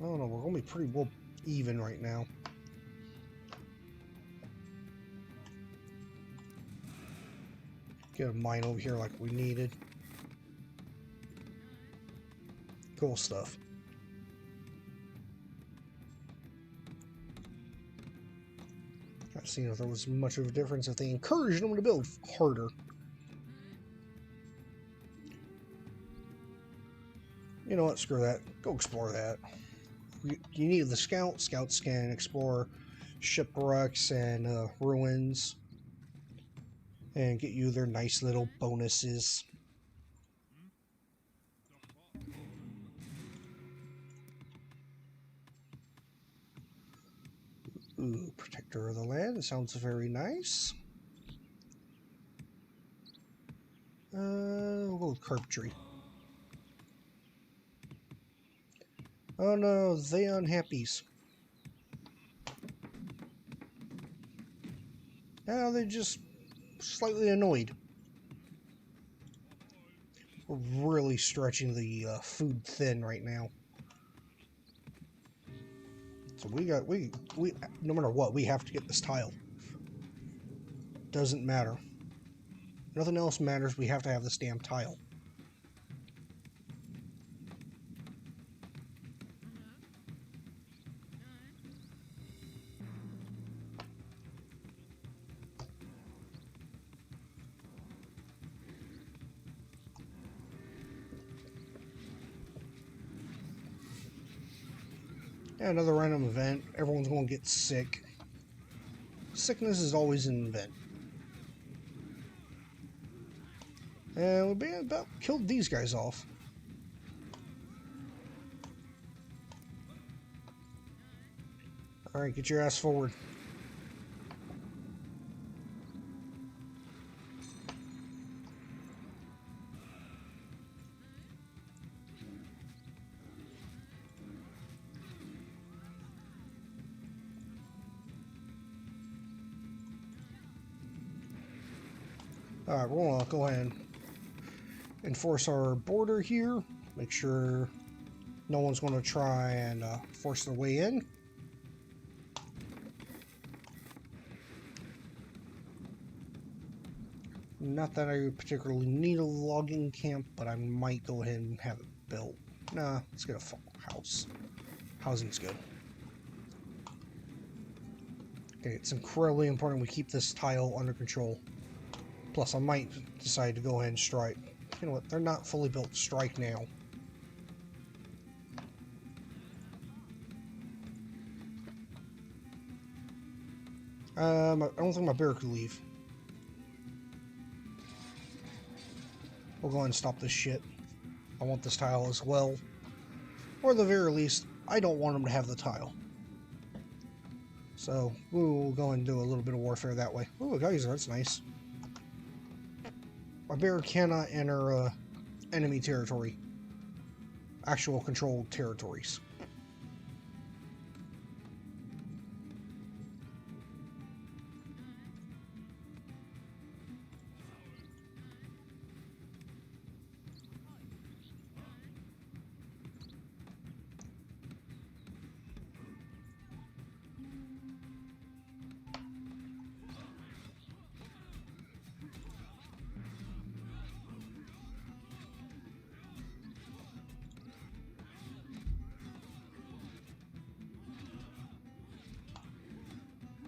I don't know, we're going to be pretty well even right now. Get a mine over here like we needed. Cool stuff. I've seen if there was much of a difference if they encouraged them to build harder. You know what? Screw that. Go explore that. You need the scout. Scouts can explore shipwrecks and ruins and get you their nice little bonuses. Ooh, protector of the land. That sounds very nice. We'll go with carpentry. Oh no, they unhappies. Now they're just slightly annoyed. We're really stretching the food thin right now. So we no matter what, we have to get this tile. Doesn't matter. Nothing else matters. We have to have this damn tile. Yeah, another random event. Everyone's going to get sick. Sickness is always an event. And we about killed these guys off. Alright, get your ass forward. Alright, we're going to go ahead and enforce our border here. Make sure no one's going to try and force their way in. Not that I particularly need a logging camp, but I might go ahead and have it built. Nah, let's get a house. Housing's good. Okay, it's incredibly important we keep this tile under control. Plus, I might decide to go ahead and strike. You know what? They're not fully built. Strike now. I don't think my bear could leave. We'll go ahead and stop this shit. I want this tile as well. Or at the very least, I don't want him to have the tile. So, we'll go and do a little bit of warfare that way. Ooh, a geyser, that's nice. My bear cannot enter enemy territory. Actual controlled territories.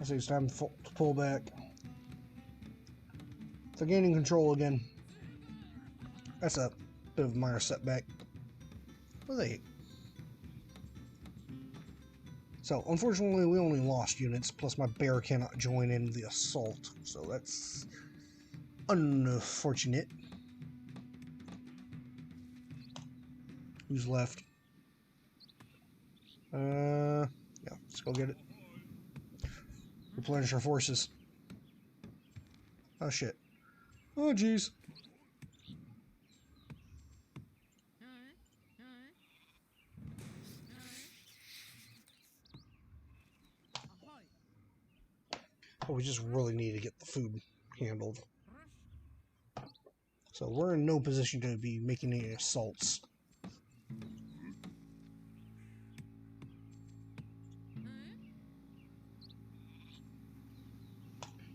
I say it's time to pull back. They're gaining control again. That's a bit of a minor setback. What are they? So, unfortunately, we only lost units, plus my bear cannot join in the assault. So that's unfortunate. Who's left? Yeah, let's go get it. Replenish our forces. Oh shit. Oh jeez. Oh, we just really need to get the food handled. So we're in no position to be making any assaults.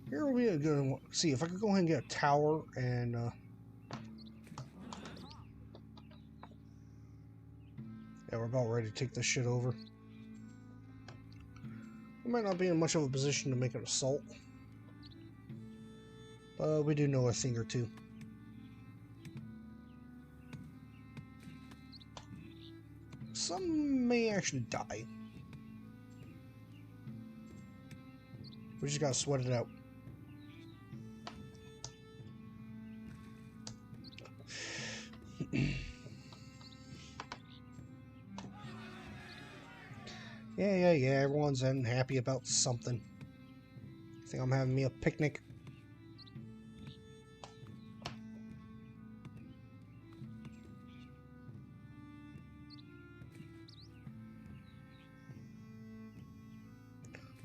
Here will be a good one. See if I could go ahead and get a tower and yeah, we're about ready to take this shit over. We might not be in much of a position to make an assault, but we do know a thing or two. Some may actually die. We just gotta sweat it out. Yeah, everyone's unhappy about something. I think I'm having me a picnic.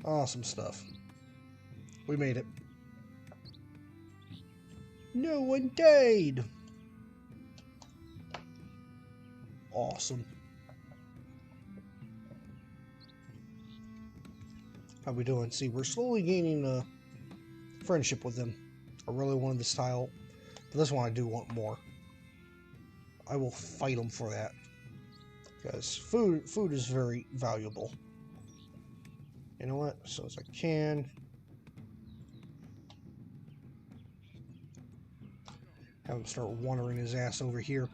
Awesome stuff. We made it. No one died! Awesome. How we doing? See, we're slowly gaining a friendship with them. I really wanted this tile, but this one I do want more. I will fight them for that, because food is very valuable. You know what? So as I can, have him start wandering his ass over here.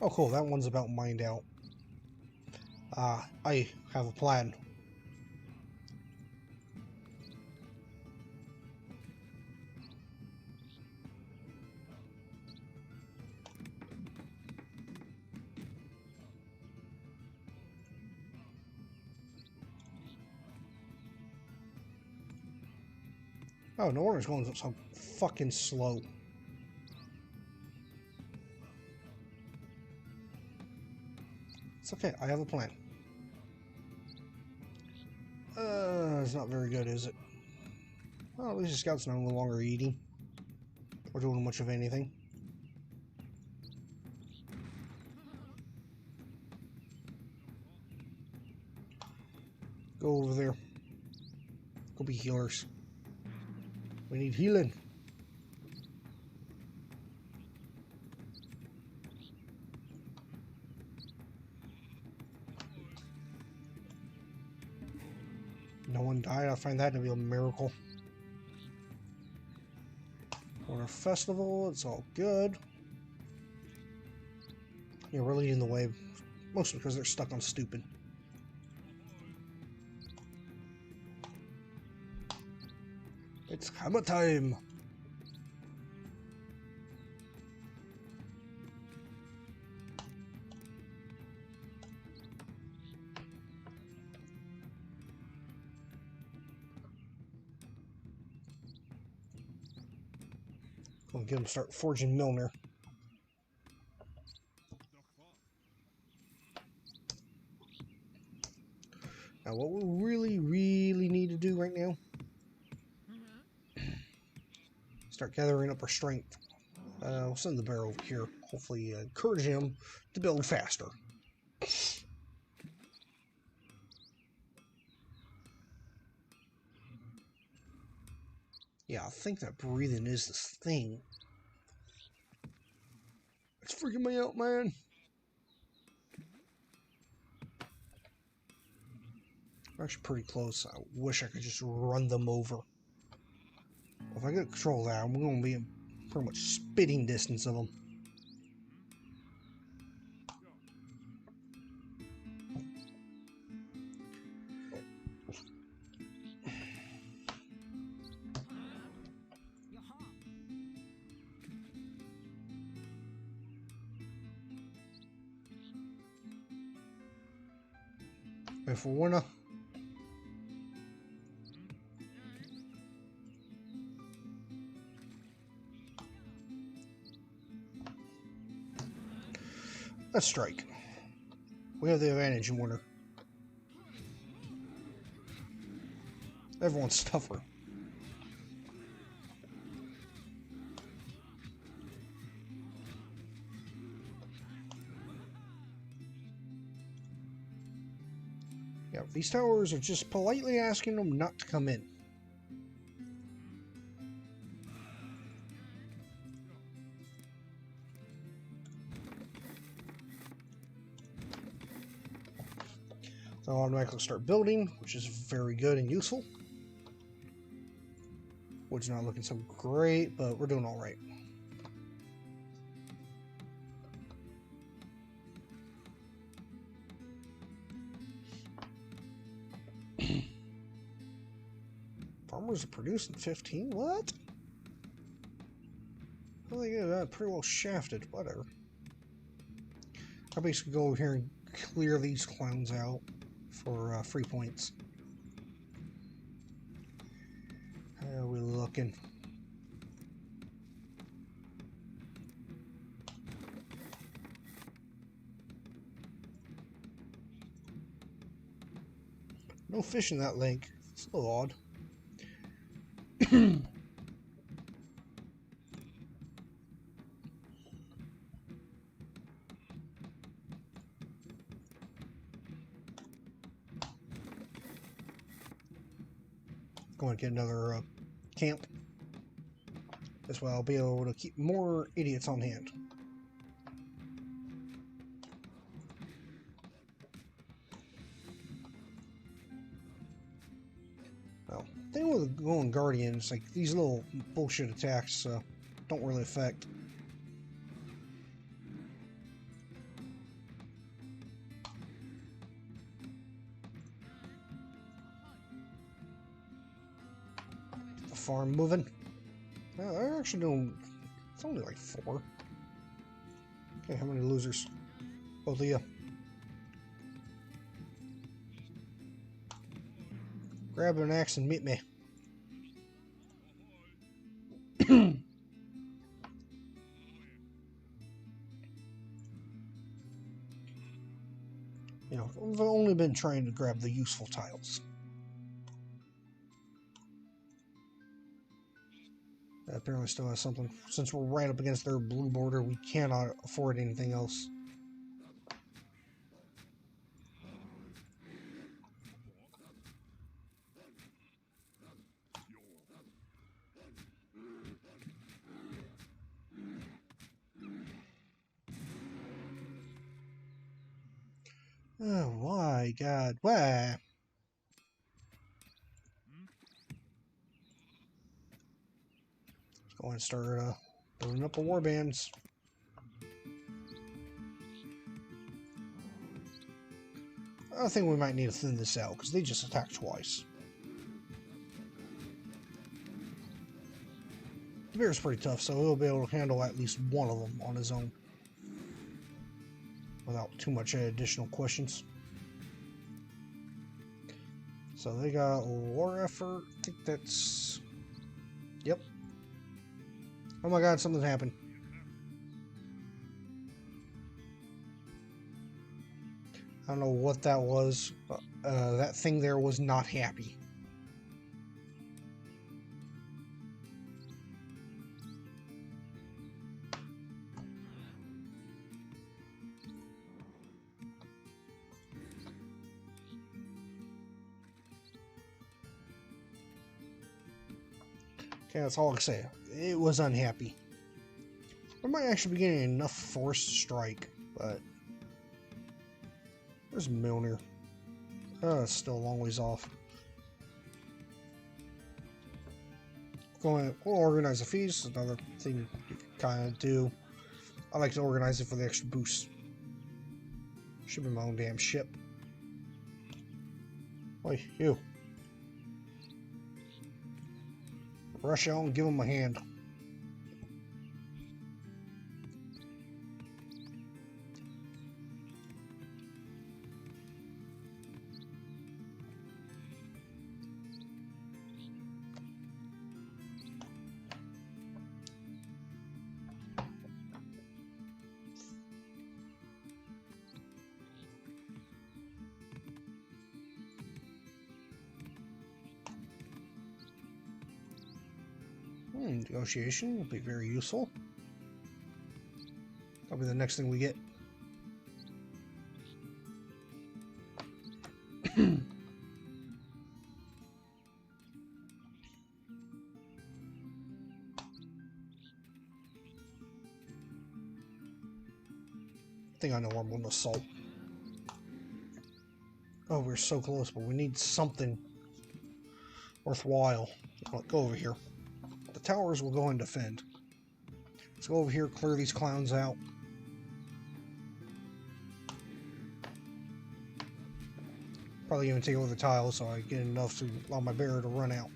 Oh, cool. That one's about mined out. I have a plan. Oh, no wonder it's going so fucking slow. It's okay. I have a plan. It's not very good, is it? Well, at least the scout's no longer eating or doing much of anything. Go over there. Go be healers. We need healing. No one died. I find that to be a miracle. Winter Festival, it's all good. You're really in the way, mostly because they're stuck on stupid. It's hammer time! Gonna get him to start forging Milner. Now, what we really need to do right now, start gathering up our strength. We'll send the bear over here. Hopefully encourage him to build faster. Yeah, I think that breathing is this thing. It's freaking me out, man. We're actually pretty close. I wish I could just run them over. If I get control of that, I'm going to be in pretty much spitting distance of them. If we wanna, let's strike. We have the advantage in winter. Everyone's tougher. Yeah, these towers are just politely asking them not to come in. They'll automatically start building, which is very good and useful. Wood's not looking so great, but we're doing all right. Farmers are producing 15? What? Well, they get that pretty well shafted. Whatever. I'll basically go over here and clear these clowns out for free points. How are we looking? No fish in that lake. It's a little odd. Going to get another camp. This way I'll be able to keep more idiots on hand. Well, the thing with going Guardians, like these little bullshit attacks don't really affect. The farm moving. Well, they're actually doing. It's only like 4. Okay, how many losers? Both of you. Grab an axe and meet me. You know, I've only been trying to grab the useful tiles. That apparently still has something. Since we're right up against their blue border, we cannot afford anything else. Oh my god, why? Let's go and start building up a war bands. I think we might need to thin this out because they just attacked twice. The bear's pretty tough, so he'll be able to handle at least one of them on his own without too much additional questions. So they got war effort. I think that's... Yep. Oh my god, something happened. I don't know what that was. That thing there was not happy. Okay, that's all I can say. It was unhappy. I might actually be getting enough force to strike, but... Where's Milner? Oh, it's still a long ways off. We'll organize the fees. Another thing you can kind of do. I like to organize it for the extra boost. Should be my own damn ship. Oi, you. Rush out and give him a hand. Negotiation will be very useful. That'll be the next thing we get. I think I know where I'm going to assault. Oh, we're so close, but we need something worthwhile. Go over here. The towers will go and defend. Let's go over here, clear these clowns out. Probably even take over the tiles so I get enough to allow my bear to run out.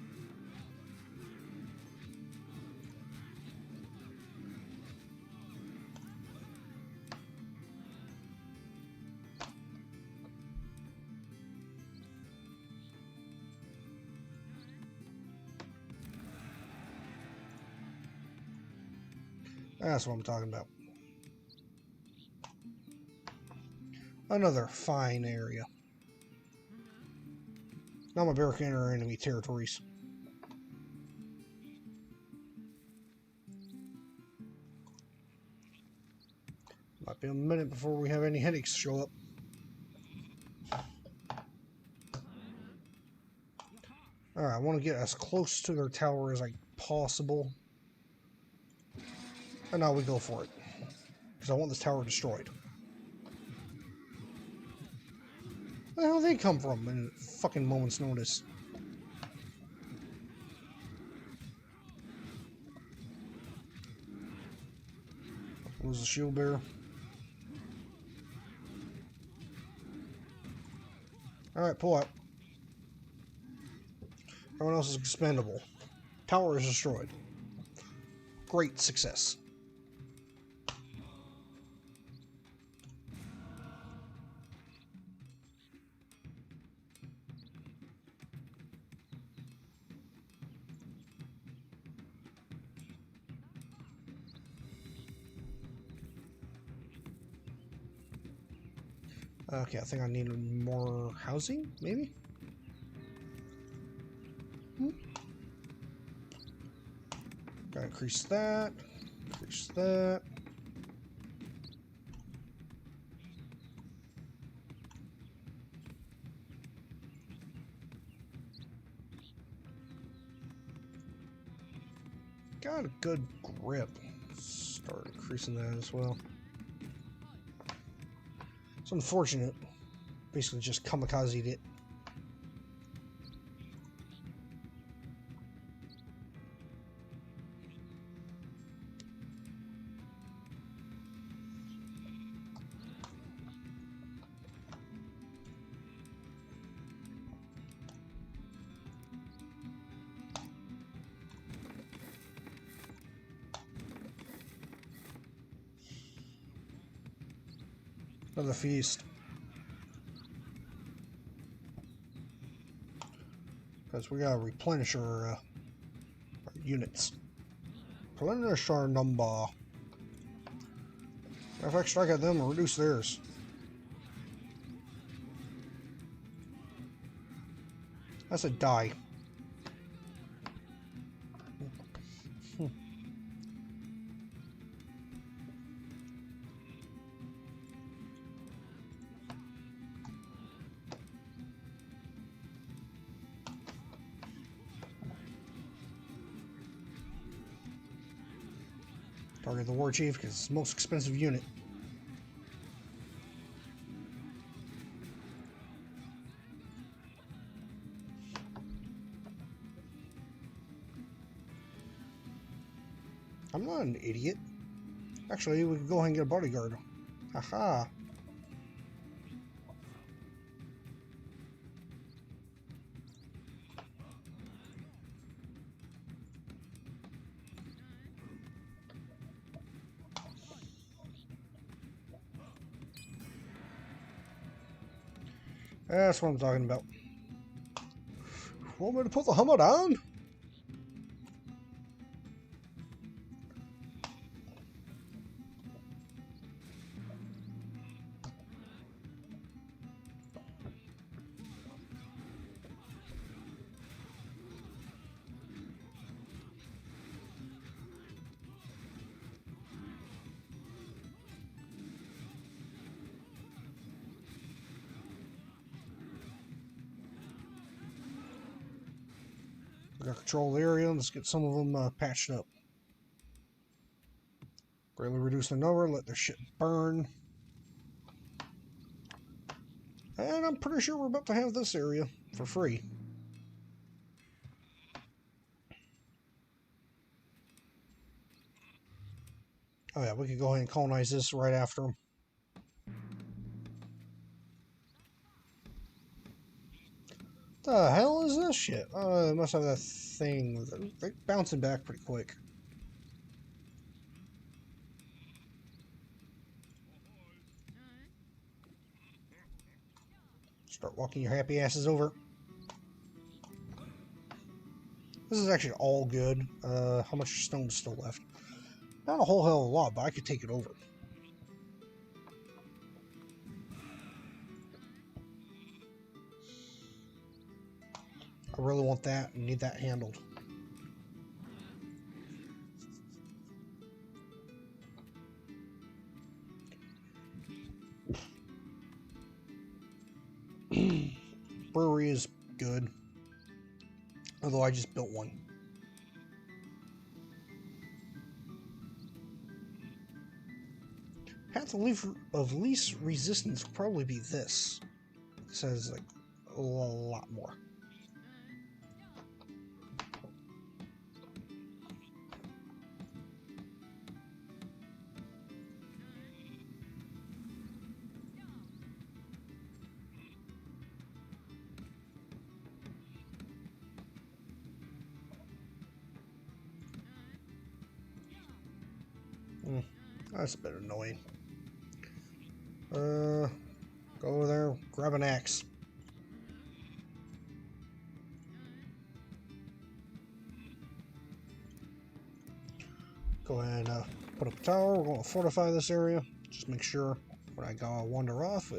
That's what I'm talking about. Another fine area. Now my bear can enter enemy territories. Might be a minute before we have any headaches show up. Alright, I want to get as close to their tower as possible. And now we go for it. Because I want this tower destroyed. Where the hell did they come from in a fucking moment's notice? Lose the shield bearer. Alright, pull out. Everyone else is expendable. Tower is destroyed. Great success. Okay, I think I need more housing, maybe? Gotta increase that. Increase that. Got a good grip. Start increasing that as well. It's unfortunate. basically just kamikazed it. Another feast. Because we gotta replenish our units. Replenish our number. If I strike at them, or reduce theirs. That's a die. Target the war chief because it's the most expensive unit. I'm not an idiot. Actually, we could go ahead and get a bodyguard. Haha. That's what I'm talking about. Want me to put the hammer down? We got control of the area. Let's get some of them patched up. Greatly reduce their number. Let their shit burn. And I'm pretty sure we're about to have this area for free. Oh yeah, we could go ahead and colonize this right after them. The hell is this shit? It must have that thing. They're bouncing back pretty quick. Start walking your happy asses over. This is actually all good. How much stone's still left? Not a whole hell of a lot, but I could take it over. I really want that and need that handled. Brewery is good. Although I just built one. Path of least resistance will probably be this. It says like a lot more. That's a bit annoying. Go over there, grab an axe. Go ahead and put up a tower. We're going to fortify this area. Just make sure when I go wander off,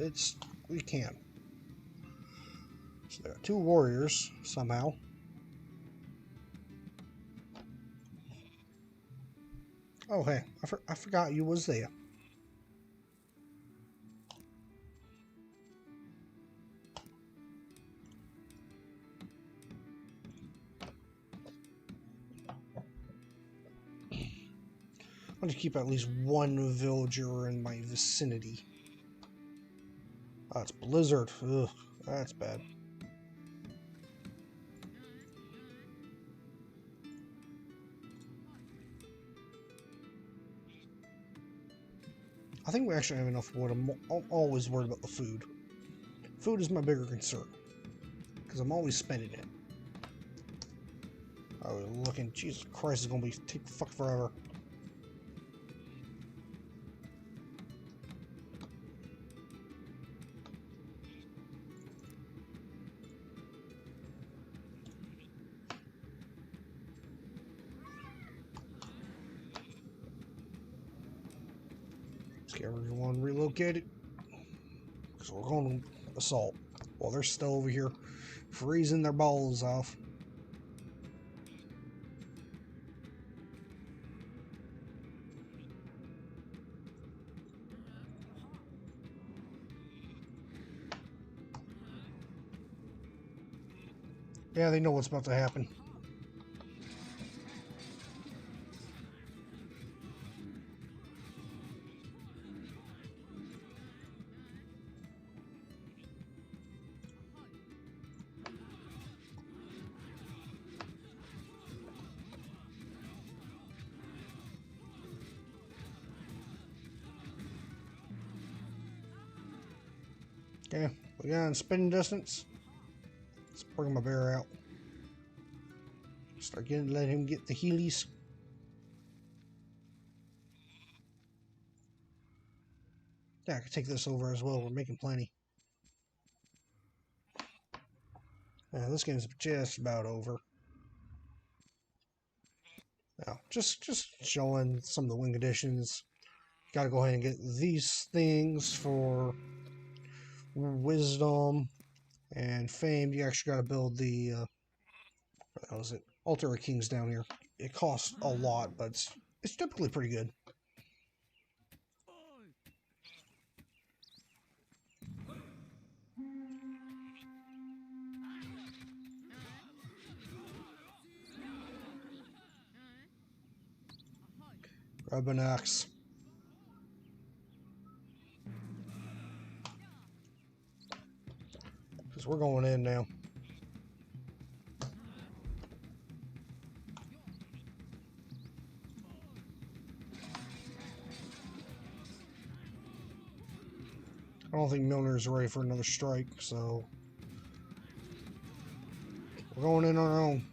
we can. So there are 2 warriors somehow. Oh hey, I forgot you was there. I want to keep at least one villager in my vicinity. Oh, it's Blizzard. Ugh, that's bad. I think we actually have enough wood. I'm always worried about the food. Food is my bigger concern. Because I'm always spending it. Oh, looking. Jesus Christ, it's going to take fuck forever. Let's get everyone relocated. Because we're going to assault. Well, they're still over here freezing their balls off. Yeah, they know what's about to happen. Okay, we got in spinning distance. Let's bring my bear out. Let him get the healies. Yeah, I can take this over as well. We're making plenty. Yeah, this game's just about over. Now, just showing some of the win conditions. Got to go ahead and get these things for wisdom and fame. You actually got to build the what was it? Altar of Kings down here. It costs a lot, but it's typically pretty good. Grab an axe. Because we're going in now. I don't think Milner's ready for another strike, so we're going in on our own.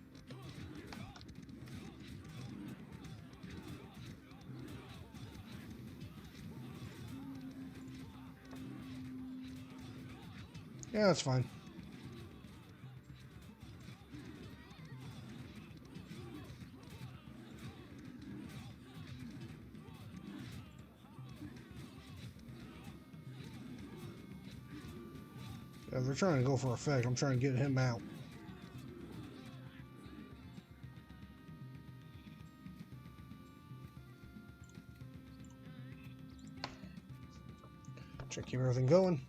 Yeah, that's fine. Yeah, they're trying to go for effect. I'm trying to get him out. Try to keep everything going.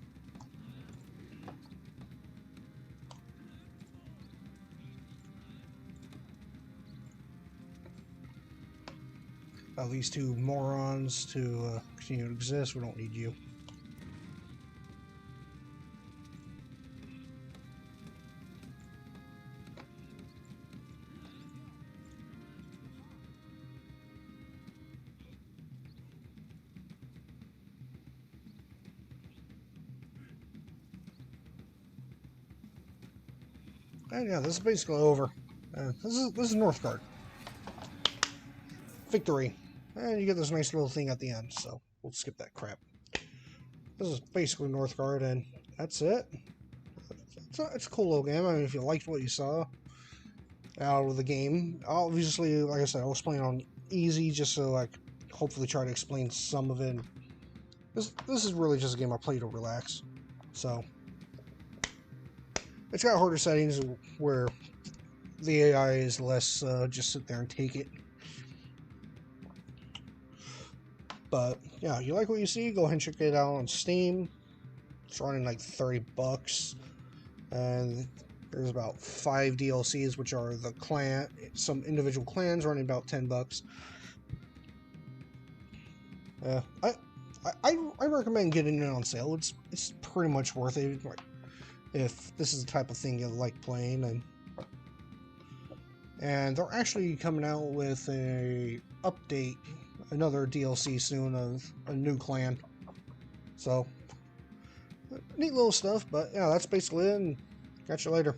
These two morons to continue to exist. We don't need you. And yeah, this is basically over. This is Northgard. Victory. And you get this nice little thing at the end, so we'll skip that crap. This is basically Northgard, and that's it. It's a cool little game. I mean, if you liked what you saw out of the game, obviously, like I said, I was playing on easy just so I could hopefully try to explain some of it. This is really just a game I play to relax. So it's got harder settings where the AI is less just sit there and take it. But yeah, you like what you see, go ahead and check it out on Steam. It's running like $30, and there's about 5 DLCs, which are the clan, some individual clans running about $10. I I recommend getting it on sale. It's pretty much worth it, like, if this is the type of thing you like playing. And they're actually coming out with a update, another DLC soon of a new clan. So neat little stuff, but yeah, that's basically it, and catch you later.